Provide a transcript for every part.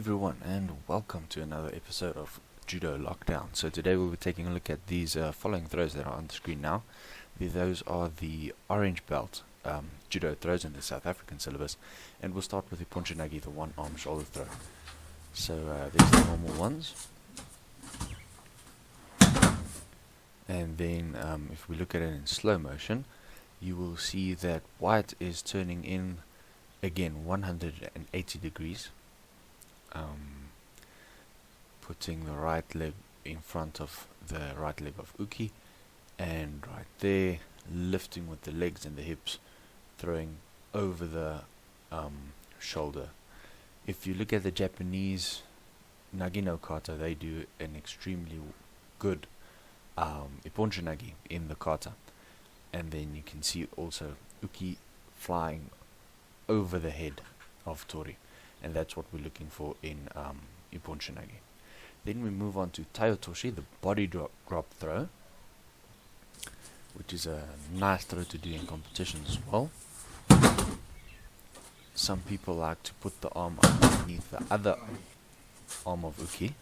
everyone, and welcome to another episode of Judo Lockdown. So today we'll be taking a look at these following throws that are on the screen now. Those are the orange belt Judo throws in the South African syllabus, and we'll start with the Ipponeseoi-nage, the one arm shoulder throw. So there's the normal ones, and then if we look at it in slow motion, you will see that white is turning in again 180 degrees. Putting the right leg in front of the right leg of Uki, and right there lifting with the legs and the hips, throwing over the shoulder. If you look at the Japanese Nagi no kata, they do an extremely good Ipponeseoi-nage in the kata, and then you can see also Uki flying over the head of Tori, and that's what we're looking for in Ipponeseoi-nage. Then we move on to Tai-otoshi, the body drop throw, which is a nice throw to do in competitions as well. Some people like to put the arm underneath the other arm of Uki,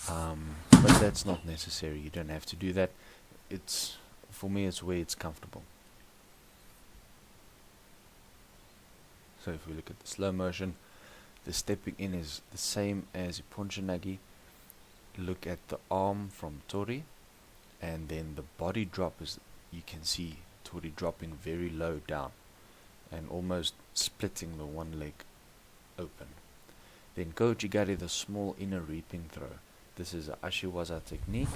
but that's not necessary. You don't have to do that. For me, it's where it's comfortable. So if we look at the slow motion, the stepping in is the same as Ipponeseoi-nage. Look at the arm from Tori, and then the body drop is, you can see Tori dropping very low down and almost splitting the one leg open. Then Ko-uchi-gari, the small inner reaping throw. This is a ashiwaza technique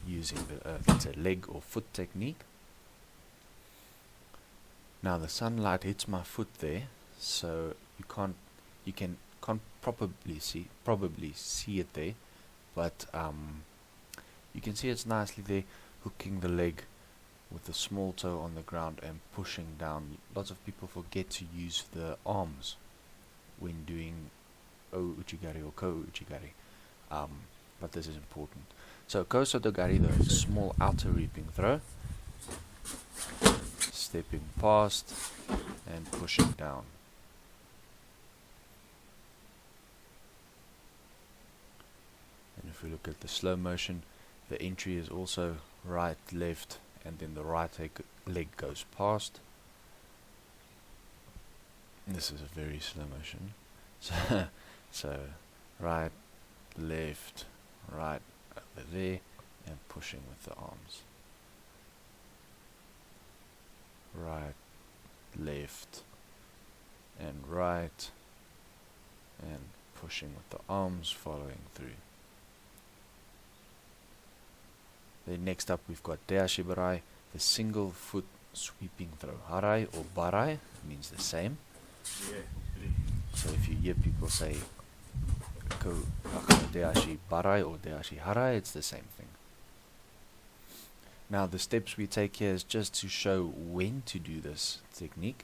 using it's a leg or foot technique. Now the sunlight hits my foot there, so you can't probably see it there, but you can see it's nicely there, hooking the leg with the small toe on the ground and pushing down. Lots of people forget to use the arms when doing O-uchi-gari or Ko-uchi-gari, but this is important. So Ko-soto-gari, the small outer reaping throw, stepping past and pushing down. And if we look at the slow motion, the entry is also right, left, and then the right leg goes past. This is a very slow motion. So right, left, right over there, and pushing with the arms. Right, left, and right, and pushing with the arms, following through. Then next up we've got De-ashi-barai, the single foot sweeping throw. Harai or barai means the same. So if you hear people say De-ashi-barai or De-ashi-harai, it's the same thing. Now the steps we take here is just to show when to do this technique.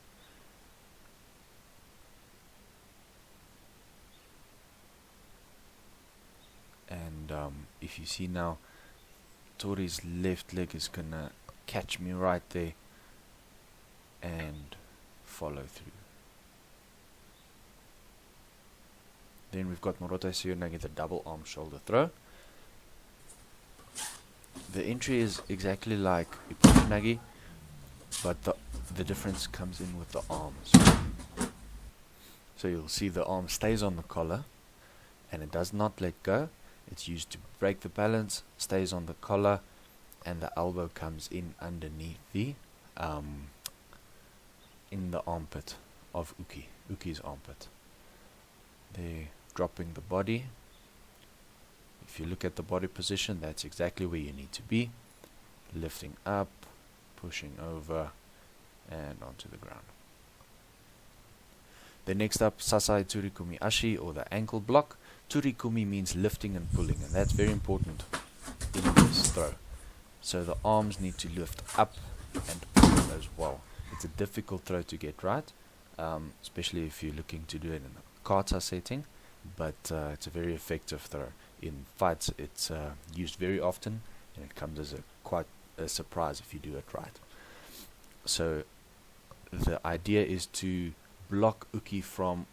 And if you see now, Tori's left leg is gonna catch me right there and follow through. Then we've got Morote-seoi-nage, the double arm shoulder throw. The entry is exactly like Ipponeseoi-nage, but the difference comes in with the arms. So you'll see the arm stays on the collar and it does not let go. It's used to break the balance, stays on the collar, and the elbow comes in underneath the in the armpit of Uki's armpit. They're dropping the body. If you look at the body position, that's exactly where you need to be. Lifting up, pushing over, and onto the ground. Then next up, Sasae-tsuri-komi ashi, or the ankle block. Tsuri-komi means lifting and pulling, and that's very important in this throw. So the arms need to lift up and pull as well. It's a difficult throw to get right, especially if you're looking to do it in a kata setting, but it's a very effective throw. In fights, it's used very often, and it comes as quite a surprise if you do it right. So the idea is to block Uki from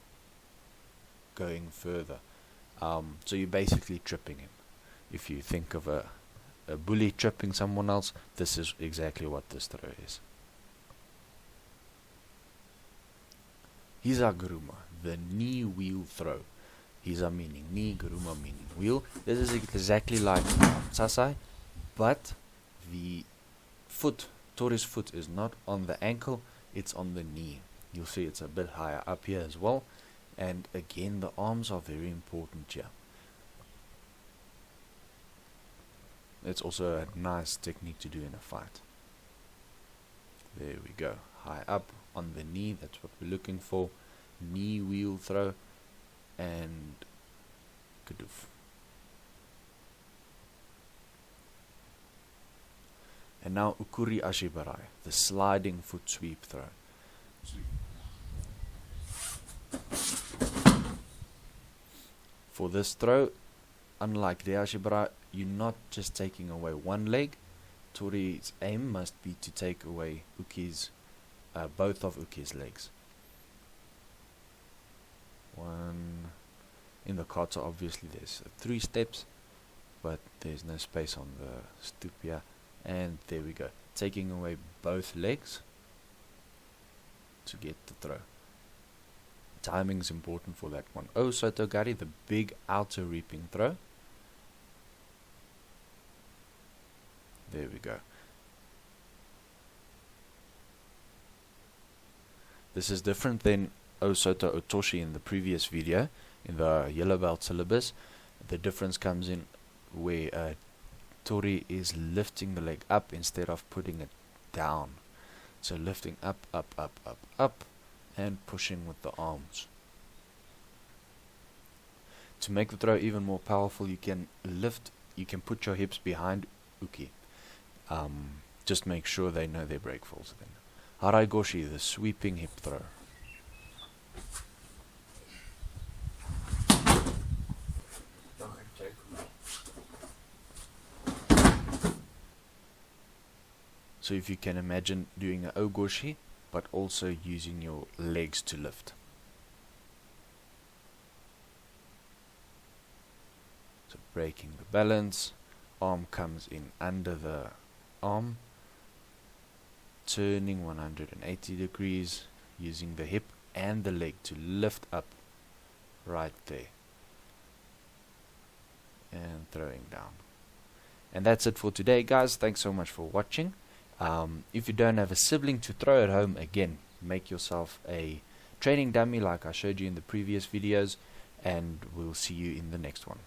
going further. So you're basically tripping him. If you think of a bully tripping someone else, this is exactly what this throw is. Hiza-guruma, the knee wheel throw. Hiza meaning knee, guruma meaning wheel. This is exactly like Sasae, but the foot, Tori's foot, is not on the ankle, it's on the knee. You'll see it's a bit higher up here as well. And again, the arms are very important here. It's also a nice technique to do in a fight. There we go. High up on the knee, that's what we're looking for. Knee wheel throw. And kadoof. And now Okuri-ashi-barai, the sliding foot sweep throw. For this throw, unlike De-ashi-barai, you're not just taking away one leg. Tori's aim must be to take away both of Uki's legs. One. In the kata, obviously there's 3 steps, but there's no space on the stoop here. And there we go, taking away both legs to get the throw. Timing is important for that one. Ko-soto-gari, the big outer reaping throw. There we go. This is different than Soto-otoshi in the previous video, in the yellow belt syllabus. The difference comes in where Tori is lifting the leg up instead of putting it down. So lifting up, up, up, up, up, and pushing with the arms. To make the throw even more powerful, you can put your hips behind Uki. Just make sure they know their break falls then. Harai-goshi, the sweeping hip throw. So if you can imagine doing an o-goshi, but also using your legs to lift. So breaking the balance, arm comes in under the arm, turning 180 degrees, using the hip and the leg to lift up right there. And throwing down. And that's it for today, guys. Thanks so much for watching. If you don't have a sibling to throw at home, again, make yourself a training dummy like I showed you in the previous videos, and we'll see you in the next one.